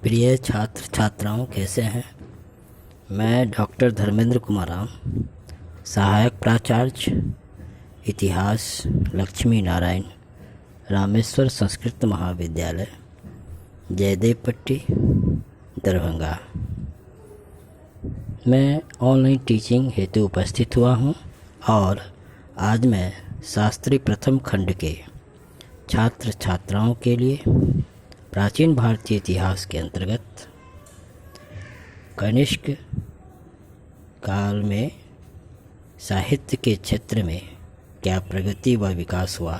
प्रिय छात्र छात्राओं, कैसे हैं। मैं डॉक्टर धर्मेंद्र कुमार राम, सहायक प्राचार्य इतिहास, लक्ष्मी नारायण रामेश्वर संस्कृत महाविद्यालय, जयदेव पट्टी, दरभंगा। मैं ऑनलाइन टीचिंग हेतु उपस्थित हुआ हूं और आज मैं शास्त्री प्रथम खंड के छात्र छात्राओं के लिए प्राचीन भारतीय इतिहास के अंतर्गत कनिष्क काल में साहित्य के क्षेत्र में क्या प्रगति व विकास हुआ,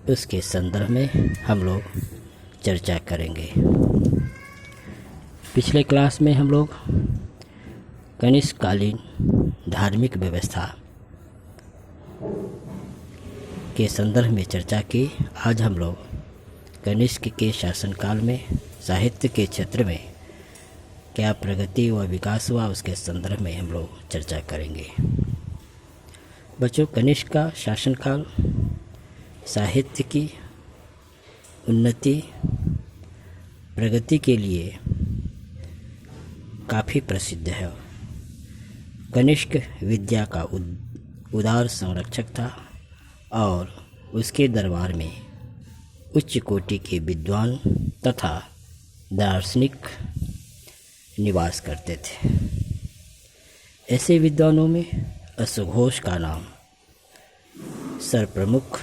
उसके संदर्भ में हम लोग चर्चा करेंगे। पिछले क्लास में हम लोग कनिष्ककालीन धार्मिक व्यवस्था के संदर्भ में चर्चा की। आज हम लोग कनिष्क के शासनकाल में साहित्य के क्षेत्र में क्या प्रगति व विकास हुआ, उसके संदर्भ में हम लोग चर्चा करेंगे। बच्चों, कनिष्क का शासनकाल साहित्य की उन्नति प्रगति के लिए काफ़ी प्रसिद्ध है। कनिष्क विद्या का उदार संरक्षक था और उसके दरबार में उच्च कोटि के विद्वान तथा दार्शनिक निवास करते थे। ऐसे विद्वानों में अश्वघोष का नाम सर्वप्रमुख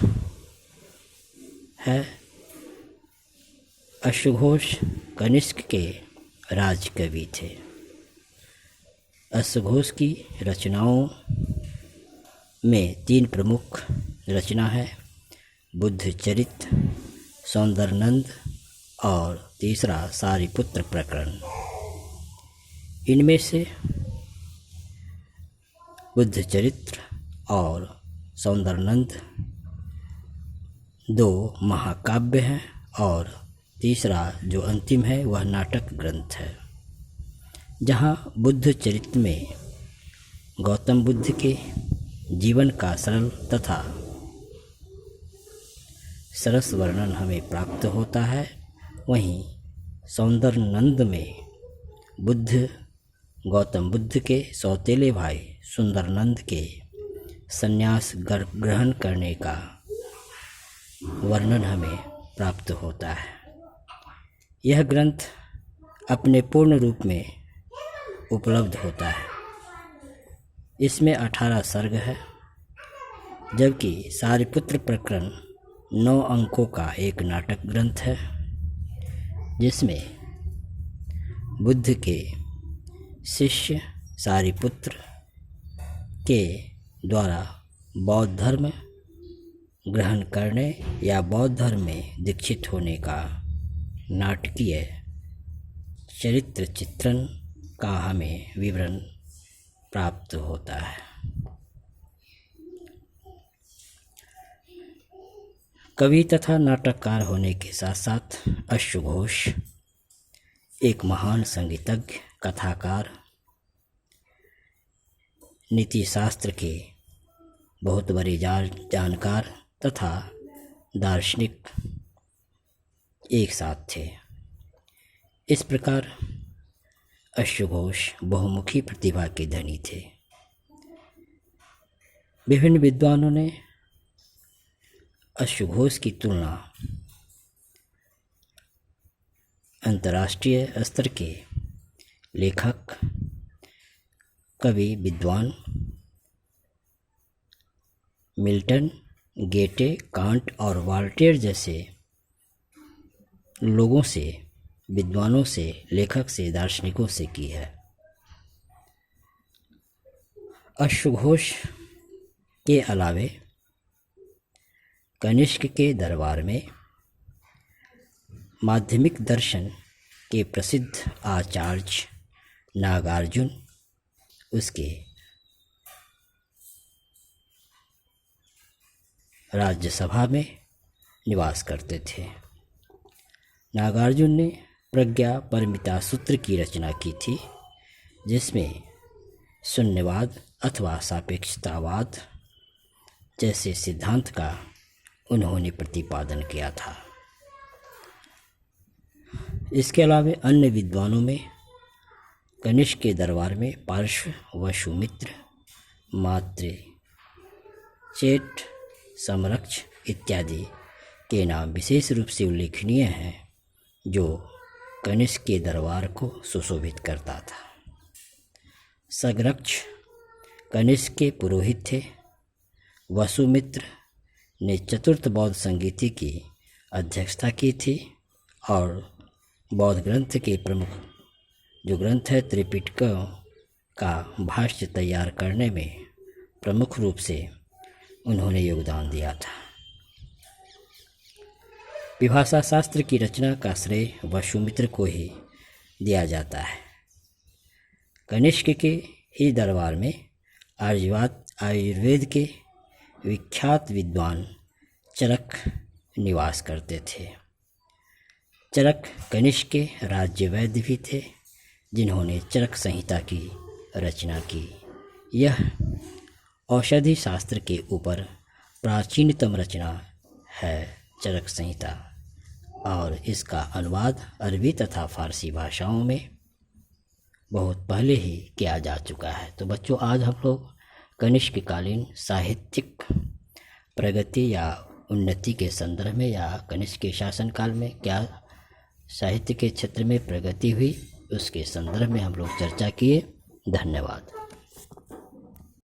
है। अश्वघोष कनिष्क के राजकवि थे। अश्वघोष की रचनाओं में 3 प्रमुख रचना है: बुद्ध चरित, सौंदरनंद और तीसरा सारिपुत्र प्रकरण। इनमें से बुद्ध चरित्र और सौंदरनंद 2 महाकाव्य हैं और तीसरा जो अंतिम है वह नाटक ग्रंथ है। जहाँ बुद्ध चरित्र में गौतम बुद्ध के जीवन का सरल तथा सरस वर्णन हमें प्राप्त होता है, वहीं सौंदरनंद में गौतम बुद्ध के सौतेले भाई सुंदरनंद के संन्यास ग्रहण करने का वर्णन हमें प्राप्त होता है। यह ग्रंथ अपने पूर्ण रूप में उपलब्ध होता है। इसमें 18 सर्ग है, जबकि सारिपुत्र प्रकरण 9 अंकों का एक नाटक ग्रंथ है, जिसमें बुद्ध के शिष्य सारिपुत्र के द्वारा बौद्ध धर्म ग्रहण करने या बौद्ध धर्म में दीक्षित होने का नाटकीय चरित्र चित्रण का हमें विवरण प्राप्त होता है। कवि तथा नाटककार होने के साथ साथ अश्वघोष एक महान संगीतज्ञ, कथाकार, नीति शास्त्र के बहुत बड़े जानकार तथा दार्शनिक एक साथ थे। इस प्रकार अश्वघोष बहुमुखी प्रतिभा के धनी थे। विभिन्न विद्वानों ने अश्वघोष की तुलना अंतर्राष्ट्रीय स्तर के लेखक, कवि, विद्वान मिल्टन, गेटे, कांट और वॉल्टेयर जैसे लोगों से, विद्वानों से, लेखक से, दार्शनिकों से की है। अश्वघोष के अलावे कनिष्क के दरबार में माध्यमिक दर्शन के प्रसिद्ध आचार्य नागार्जुन उसके राज्यसभा में निवास करते थे। नागार्जुन ने प्रज्ञा परमिता सूत्र की रचना की थी, जिसमें शून्यवाद अथवा सापेक्षतावाद जैसे सिद्धांत का उन्होंने प्रतिपादन किया था। इसके अलावा अन्य विद्वानों में कनिष्क के दरबार में पार्श्व व सुमित्र, मात्र, चेट, समरक्ष इत्यादि के नाम विशेष रूप से उल्लेखनीय हैं, जो कनिष्क के दरबार को सुशोभित करता था। सग्रक्ष कनिष्क के पुरोहित थे। वसुमित्र ने चतुर्थ बौद्ध संगीति की अध्यक्षता की थी और बौद्ध ग्रंथ के प्रमुख जो ग्रंथ है त्रिपिटक का भाष्य तैयार करने में प्रमुख रूप से उन्होंने योगदान दिया था। विभाषा शास्त्र की रचना का श्रेय वसुमित्र को ही दिया जाता है। कनिष्क के ही दरबार में आयुर्वेद के विख्यात विद्वान चरक निवास करते थे। चरक कनिष्क के राज्य वैद्य भी थे, जिन्होंने चरक संहिता की रचना की। यह औषधि शास्त्र के ऊपर प्राचीनतम रचना है चरक संहिता, और इसका अनुवाद अरबी तथा फारसी भाषाओं में बहुत पहले ही किया जा चुका है। तो बच्चों, आज हम लोग कनिष्क कालीन साहित्यिक प्रगति या उन्नति के संदर्भ में या कनिष्क के शासनकाल में क्या साहित्य के क्षेत्र में प्रगति हुई, उसके संदर्भ में हम लोग चर्चा किए। धन्यवाद।